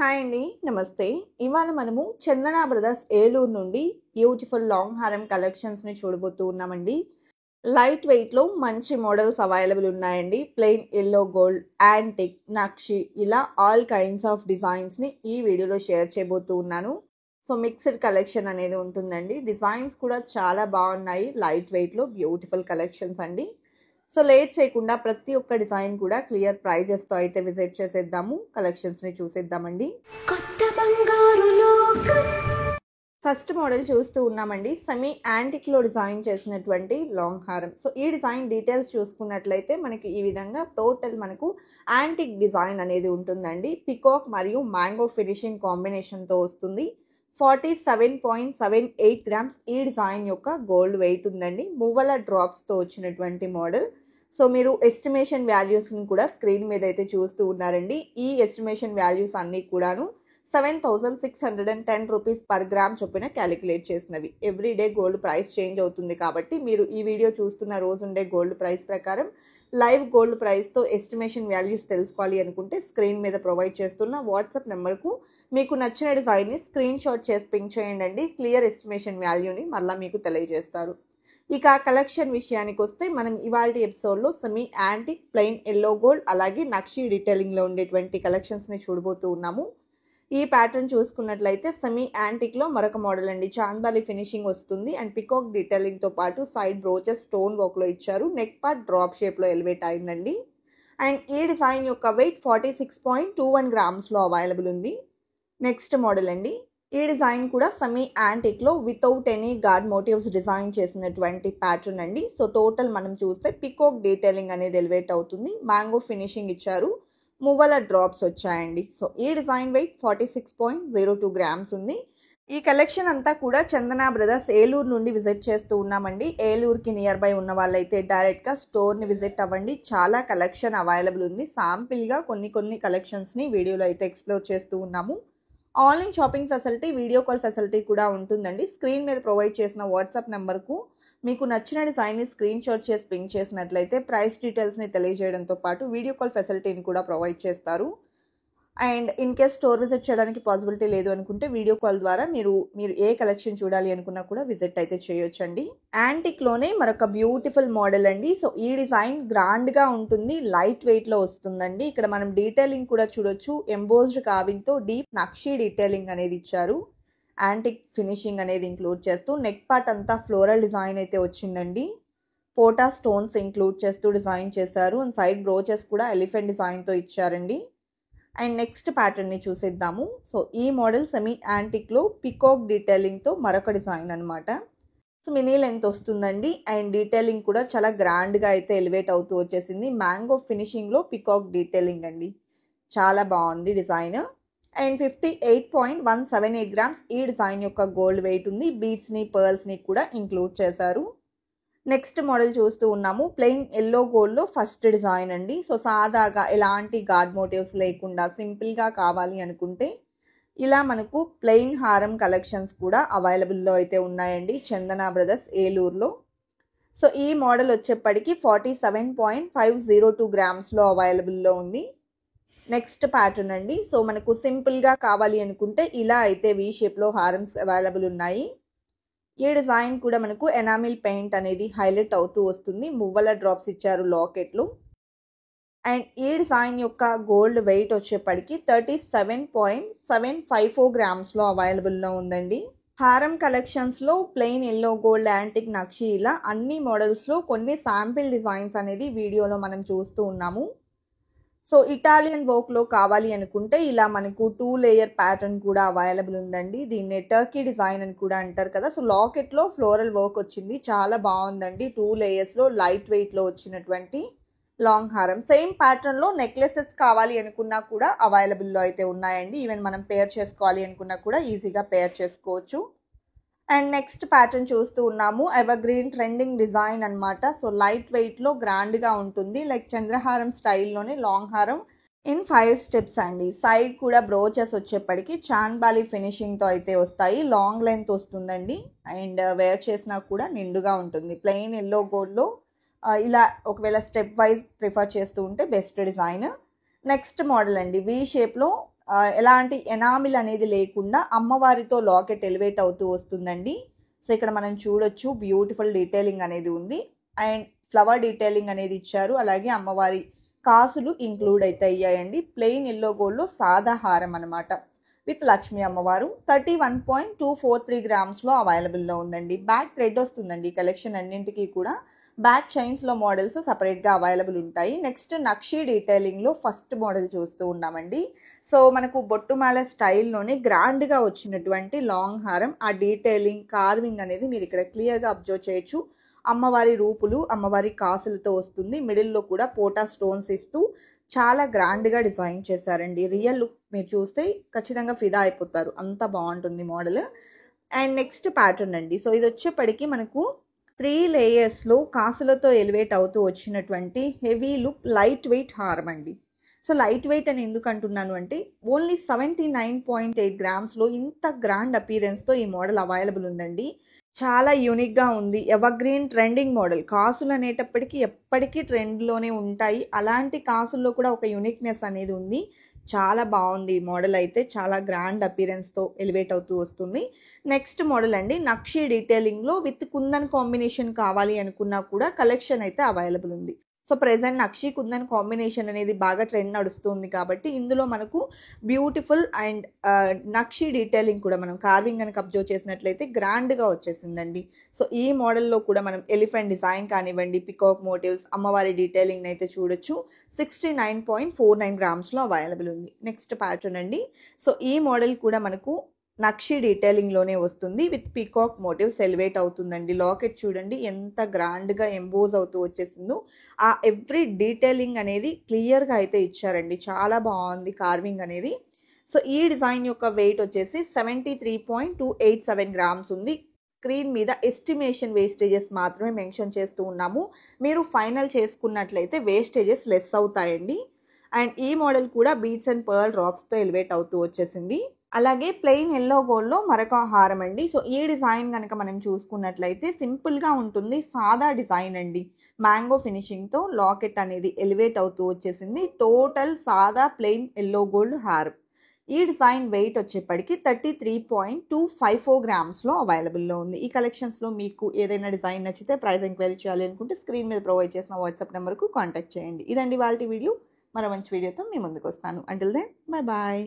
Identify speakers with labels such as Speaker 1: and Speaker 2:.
Speaker 1: Hi అండి. నమస్తే. ఇవాళ మనము చందన బ్రదర్స్ ఏలూరు నుండి బ్యూటిఫుల్ లాంగ్ హారం కలెక్షన్స్‌ని చూడబోతూ ఉన్నామండి. లైట్ వెయిట్‌లో మంచి మోడల్స్ అవైలబుల్ ఉన్నాయండి. ప్లెయిన్ యెల్లో గోల్డ్, యాంటిక్, నక్షి ఇలా ఆల్ కైండ్స్ ఆఫ్ డిజైన్స్‌ని ఈ వీడియోలో షేర్ చేయబోతూ ఉన్నాను. సో, మిక్స్డ్ కలెక్షన్ అనేది ఉంటుందండి. డిజైన్స్ కూడా చాలా బాగున్నాయి. లైట్ వెయిట్‌లో బ్యూటిఫుల్ కలెక్షన్స్ అండి. సో, లేట్ చేయకుండా ప్రతి ఒక్క డిజైన్ కూడా క్లియర్ ప్రైజెస్‌తో అయితే విజిట్ చేసేద్దాము. కలెక్షన్స్‌ని చూసేద్దామండి.
Speaker 2: కొత్త బంగారు లోకం.
Speaker 1: ఫస్ట్ మోడల్ చూస్తూ ఉన్నామండి. సెమీ యాంటిక్‌లో డిజైన్ చేసినటువంటి లాంగ్ హారం. సో, ఈ డిజైన్ డీటెయిల్స్ చూసుకున్నట్లయితే మనకి ఈ విధంగా టోటల్ మనకు యాంటిక్ డిజైన్ అనేది ఉంటుందండి. పికాక్ మరియు మ్యాంగో ఫినిషింగ్ కాంబినేషన్‌తో వస్తుంది. 47.78 గ్రామ్స్ ఈ డిజైన్ యొక్క గోల్డ్ వెయిట్ ఉందండి. మువ్వల డ్రాప్స్‌తో వచ్చినటువంటి మోడల్. సో, మీరు ఎస్టిమేషన్ వాల్యూస్‌ని కూడా స్క్రీన్ మీద అయితే చూస్తూ ఉన్నారండి. ఈ ఎస్టిమేషన్ వాల్యూస్ అన్నీ కూడాను 7,610 రూపీస్ పర్ గ్రామ్ చొప్పున క్యాలిక్యులేట్ చేసినవి. ఎవ్రీడే గోల్డ్ ప్రైస్ చేంజ్ అవుతుంది కాబట్టి మీరు ఈ వీడియో చూస్తున్న రోజుండే గోల్డ్ ప్రైస్ ప్రకారం లైవ్ గోల్డ్ ప్రైస్తో ఎస్టిమేషన్ వాల్యూస్ తెలుసుకోవాలి అనుకుంటే స్క్రీన్ మీద ప్రొవైడ్ చేస్తున్న వాట్సాప్ నెంబర్కు మీకు నచ్చిన డిజైన్ని స్క్రీన్ షాట్ చేసి పింక్ చేయండి. క్లియర్ ఎస్టిమేషన్ వాల్యూని మళ్ళీ మీకు తెలియజేస్తారు. ఇక కలెక్షన్ విషయానికి వస్తే మనం ఇవాల్టి ఎపిసోడ్లో semi antique, plain yellow gold అలాగే నక్షి డీటెయిలింగ్లో ఉండేటువంటి కలెక్షన్స్ని చూడబోతూ ఉన్నాము. ఈ ప్యాటర్న్ చూసుకున్నట్లయితే సెమీ యాంటిక్లో మరొక మోడల్ అండి. చాంద్బాలి ఫినిషింగ్ వస్తుంది అండ్ పికాక్ డీటెయిలింగ్తో పాటు సైడ్ బ్రోచెస్ స్టోన్ వర్క్లో ఇచ్చారు. నెక్ పార్ట్ డ్రాప్ షేప్లో ఎలివేట్ అయిందండి. అండ్ ఈ డిజైన్ యొక్క వెయిట్ 46.21 గ్రామ్స్లో అవైలబుల్ ఉంది. నెక్స్ట్ మోడల్ అండి. ఈ డిజైన్ కూడా సెమీ యాంటిక్లో without any guard motifs design చేసినటువంటి ప్యాటర్న్ అండి. సో, టోటల్ మనం చూస్తే పికాక్ డీటెయిలింగ్ అనేది ఎలివేట్ అవుతుంది. మ్యాంగో ఫినిషింగ్ ఇచ్చారు. మువ్వల డ్రాప్స్ వచ్చాయండి. సో, ఈ డిజైన్ వెయిట్ 46.02 గ్రామ్స్ ఉంది. ఈ కలెక్షన్ అంతా కూడా చందన బ్రదర్స్ ఏలూరు నుండి విజిట్ చేస్తూ ఉన్నామండి. ఏలూరుకి నియర్ బై ఉన్న వాళ్ళైతే డైరెక్ట్గా స్టోర్ని విజిట్ అవ్వండి. చాలా కలెక్షన్ అవైలబుల్ ఉంది. శాంపిల్గా కొన్ని కలెక్షన్స్ని వీడియోలో అయితే ఎక్స్ప్లోర్ చేస్తూ ఉన్నాము. Online shopping facility, video call facility కూడా ఉంటుందండి. స్క్రీన్ మీద ప్రొవైడ్ చేసిన వాట్సాప్ నెంబర్కు మీకు నచ్చిన డిజైన్ని స్క్రీన్ షాట్ చేసి పింక్ చేసినట్లయితే ప్రైస్ డీటెయిల్స్ని తెలియజేయడంతో పాటు వీడియో కాల్ ఫెసిలిటీని కూడా ప్రొవైడ్ చేస్తారు. And in case store visit చేయడానికి పాసిబిలిటీ లేదు అనుకుంటే వీడియో కాల్ ద్వారా మీరు ఏ కలెక్షన్ చూడాలి అనుకున్నా కూడా విజిట్ అయితే చేయొచ్చండి. యాంటిక్లోనే మరొక బ్యూటిఫుల్ మోడల్ అండి. సో, ఈ డిజైన్ గ్రాండ్గా ఉంటుంది. లైట్ వెయిట్లో వస్తుందండి. ఇక్కడ మనం డీటెయిలింగ్ కూడా చూడొచ్చు. ఎంబోస్డ్ కార్వింగ్తో డీప్ నక్షి డీటెయిలింగ్ అనేది ఇచ్చారు. యాంటిక్ ఫినిషింగ్ అనేది ఇంక్లూడ్ చేస్తూ నెక్ పార్ట్ అంతా ఫ్లోరల్ డిజైన్ అయితే వచ్చిందండి. పోటా స్టోన్స్ ఇంక్లూడ్ చేస్తూ డిజైన్ చేశారు. అండ్ సైడ్ బ్రోచెస్ కూడా ఎలిఫెంట్ డిజైన్తో ఇచ్చారండి. అండ్ నెక్స్ట్ ప్యాటర్న్ని చూసేద్దాము. సో, ఈ మోడల్ సెమీ యాంటిక్లో పికాక్ డీటెయిలింగ్తో మరొక డిజైన్ అనమాట. సో, మినీ లెంత్ వస్తుందండి. అండ్ డీటెయిలింగ్ కూడా చాలా గ్రాండ్గా అయితే ఎలివేట్ అవుతూ వచ్చేసింది. మ్యాంగో ఫినిషింగ్లో పికాక్ డీటెయిలింగ్ అండి. చాలా బాగుంది డిజైన్. అండ్ 58.178 గ్రామ్స్ ఈ డిజైన్ యొక్క గోల్డ్ వెయిట్ ఉంది. బీడ్స్ని, పర్ల్స్ని కూడా ఇంక్లూడ్ చేశారు. నెక్స్ట్ మోడల్ చూస్తూ ఉన్నాము. ప్లెయిన్ యెల్లో గోల్డ్లో ఫస్ట్ డిజైన్ అండి. సో, సాదాగా ఎలాంటి గార్డ్ మోటివ్స్ లేకుండా సింపుల్గా కావాలి అనుకుంటే ఇలా మనకు ప్లెయిన్ హారం కలెక్షన్స్ కూడా అవైలబుల్లో అయితే ఉన్నాయండి చందన బ్రదర్స్ ఏలూరులో. సో, ఈ మోడల్ వచ్చేప్పటికి 47.502 గ్రామ్స్లో అవైలబుల్లో ఉంది. నెక్స్ట్ ప్యాటర్న్ అండి. సో, మనకు సింపుల్గా కావాలి అనుకుంటే ఇలా అయితే వీ షేప్లో హారమ్స్ అవైలబుల్ ఉన్నాయి. ఈ డిజైన్ కూడా మనకు ఎనామిల్ పెయింట్ అనేది హైలైట్ అవుతూ వస్తుంది. మువ్వల డ్రాప్స్ ఇచ్చారు లాకెట్లు. అండ్ ఈ డిజైన్ యొక్క గోల్డ్ వెయిట్ వచ్చేప్పటికి 37.754 గ్రామ్స్లో అవైలబుల్లో ఉందండి. హారం కలెక్షన్స్లో ప్లెయిన్ యెల్లో గోల్డ్, యాంటిక్, నక్షి ఇలా అన్ని మోడల్స్లో కొన్ని శాంపిల్ డిజైన్స్ అనేది వీడియోలో మనం చూస్తూ ఉన్నాము. సో, ఇటాలియన్ వర్క్లో కావాలి అనుకుంటే ఇలా మనకు 2 లేయర్ ప్యాటర్న్ కూడా అవైలబుల్ ఉందండి. దీన్ని టర్కీ డిజైన్ అని కూడా అంటారు కదా. సో, లాకెట్లో ఫ్లోరల్ వర్క్ వచ్చింది. చాలా బాగుందండి. 2 లేయర్స్లో లైట్ వెయిట్లో వచ్చినటువంటి లాంగ్ హారం. సేమ్ ప్యాటర్న్లో నెక్లెసెస్ కావాలి అనుకున్నా కూడా అవైలబుల్లో అయితే ఉన్నాయండి. ఈవెన్ మనం పేర్ చేసుకోవాలి అనుకున్నా కూడా ఈజీగా పేర్ చేసుకోవచ్చు. అండ్ నెక్స్ట్ ప్యాటర్న్ చూస్తూ ఉన్నాము. ఎవర్గ్రీన్ ట్రెండింగ్ డిజైన్ అనమాట. సో, లైట్ వెయిట్లో గ్రాండ్గా ఉంటుంది. లైక్ చంద్రహారం స్టైల్లోనే లాంగ్ హారం ఇన్ 5 స్టెప్స్ అండి. సైడ్ కూడా బ్రోచెస్ వచ్చేప్పటికి చాంద్బాలి ఫినిషింగ్తో అయితే వస్తాయి. లాంగ్ లెంత్ వస్తుందండి. అండ్ వేర్ చేసినా కూడా నిండుగా ఉంటుంది. ప్లెయిన్ యెల్లో గోల్డ్లో ఇలా ఒకవేళ స్టెప్ వైజ్ ప్రిఫర్ చేస్తూ ఉంటే బెస్ట్ డిజైన్. నెక్స్ట్ మోడల్ అండి. వీ షేప్లో ఎలాంటి ఎనామిల్ అనేది లేకుండా అమ్మవారితో లాకెట్ ఎలివేట్ అవుతూ వస్తుందండి. సో ఇక్కడ మనం చూడొచ్చు బ్యూటిఫుల్ డీటెయిలింగ్ అనేది ఉంది అండ్ ఫ్లవర్ డీటెయిలింగ్ అనేది ఇచ్చారు. అలాగే అమ్మవారి కాసులు ఇంక్లూడ్ అయితే అయ్యాయండి. ప్లెయిన్ ఎల్లో గోల్డ్లో సాదా హారం అనమాట విత్ లక్ష్మీ అమ్మవారు 31.243 గ్రామ్స్లో అవైలబుల్లో ఉందండి. బ్యాక్ థ్రెడ్ వస్తుందండి కలెక్షన్ అన్నింటికి కూడా. బ్యాక్ చైన్స్లో మోడల్స్ సపరేట్గా అవైలబుల్ ఉంటాయి. నెక్స్ట్ నక్షీ డీటెయిలింగ్లో ఫస్ట్ మోడల్ చూస్తూ ఉన్నామండి. సో మనకు బొట్టుమాల స్టైల్లోనే గ్రాండ్గా వచ్చినటువంటి లాంగ్ హారం, ఆ డీటెయిలింగ్ కార్వింగ్ అనేది మీరు ఇక్కడ క్లియర్గా అబ్జర్వ్ చేయొచ్చు. అమ్మవారి రూపులు, అమ్మవారి కాసులతో వస్తుంది. మిడిల్లో కూడా పోటా స్టోన్స్ ఇస్తూ చాలా గ్రాండ్గా డిజైన్ చేశారండి. రియల్ లుక్ మీరు చూస్తే ఖచ్చితంగా ఫిదా అయిపోతారు, అంత బాగుంటుంది మోడల్. అండ్ నెక్స్ట్ ప్యాటర్న్ అండి. సో ఇది వచ్చేప్పటికి మనకు 3 లేయర్స్లో కాసులతో ఎలివేట్ అవుతూ వచ్చినటువంటి హెవీ లుక్ లైట్ వెయిట్ హారం అండి. సో లైట్ వెయిట్ అని ఎందుకు అంటున్నాను అంటే ఓన్లీ 79.8 గ్రామ్స్లో ఇంత గ్రాండ్ అపీరెన్స్తో ఈ మోడల్ అవైలబుల్ ఉందండి. చాలా యూనిక్గా ఉంది. Evergreen trending model. కాసులు అనేటప్పటికీ ఎప్పటికీ ట్రెండ్లోనే ఉంటాయి. అలాంటి కాసుల్లో కూడా ఒక యూనిక్నెస్ అనేది ఉంది. చాలా బాగుంది ఈ మోడల్ అయితే. చాలా గ్రాండ్ అపీరెన్స్తో ఎలివేట్ అవుతూ వస్తుంది. నెక్స్ట్ మోడల్ అండి నక్షీ డీటెయిలింగ్లో విత్ కుందన్ కాంబినేషన్ కావాలి అనుకున్నా కూడా కలెక్షన్ అయితే అవైలబుల్ ఉంది. So present nakshi kundan combination అనేది బాగా ట్రెండ్ నడుస్తుంది కాబట్టి ఇందులో మనకు బ్యూటిఫుల్ అండ్ నక్షీ డీటెయిలింగ్ కూడా మనం కార్వింగ్ కనుక అబ్జర్వ్ చేసినట్లయితే గ్రాండ్గా వచ్చేసిందండి. సో ఈ మోడల్లో కూడా మనం ఎలిఫెంట్ డిజైన్ కానివ్వండి, పికాక్ మోటివ్స్, అమ్మవారి డీటెయిలింగ్ అయితే చూడొచ్చు. 69.49 గ్రామ్స్లో అవైలబుల్ ఉంది. నెక్స్ట్ ప్యాటర్న్ అండి. సో ఈ మోడల్ కూడా మనకు నక్షీ డీటెయిలింగ్లోనే వస్తుంది విత్ పీకాక్ మోటివ్స్ ఎలివేట్ అవుతుందండి. లాకెట్ చూడండి ఎంత గ్రాండ్గా ఎంబోజ్ అవుతూ వచ్చేసిందో. ఆ ఎవ్రీ డీటెయిలింగ్ అనేది క్లియర్గా అయితే ఇచ్చారండి. చాలా బాగుంది కార్వింగ్ అనేది. సో ఈ డిజైన్ యొక్క వెయిట్ వచ్చేసి 73.287 గ్రామ్స్ ఉంది. స్క్రీన్ మీద ఎస్టిమేషన్ వేస్టేజెస్ మాత్రమే మెన్షన్ చేస్తూ ఉన్నాము. మీరు ఫైనల్ చేసుకున్నట్లయితే వేస్టేజెస్ లెస్ అవుతాయండి. అండ్ ఈ మోడల్ కూడా బీట్స్ అండ్ పర్ల్ డ్రాప్స్తో ఎలివేట్ అవుతూ వచ్చేసింది. అలాగే ప్లెయిన్ ఎల్లో గోల్డ్లో మరొక హారం అండి. సో ఈ డిజైన్ కనుక మనం చూసుకున్నట్లయితే సింపుల్గా ఉంటుంది. సాదా డిజైన్ అండి. మ్యాంగో ఫినిషింగ్తో లాకెట్ అనేది ఎలివేట్ అవుతూ వచ్చేసింది. టోటల్ సాదా ప్లెయిన్ ఎల్లో గోల్డ్ హారం. ఈ డిజైన్ వెయిట్ వచ్చేప్పటికి 33.254 గ్రామ్స్లో అవైలబుల్లో ఉంది. ఈ కలెక్షన్స్లో మీకు ఏదైనా డిజైన్ నచ్చితే ప్రైస్ ఎంక్వైరీ చేయాలి అనుకుంటే స్క్రీన్ మీద ప్రొవైడ్ చేసిన వాట్సాప్ నెంబర్కు కాంటాక్ట్ చేయండి. ఇదండి వాళ్ళ వీడియో. మరో మంచి వీడియోతో మీ ముందుకు వస్తాను. Until then bye bye.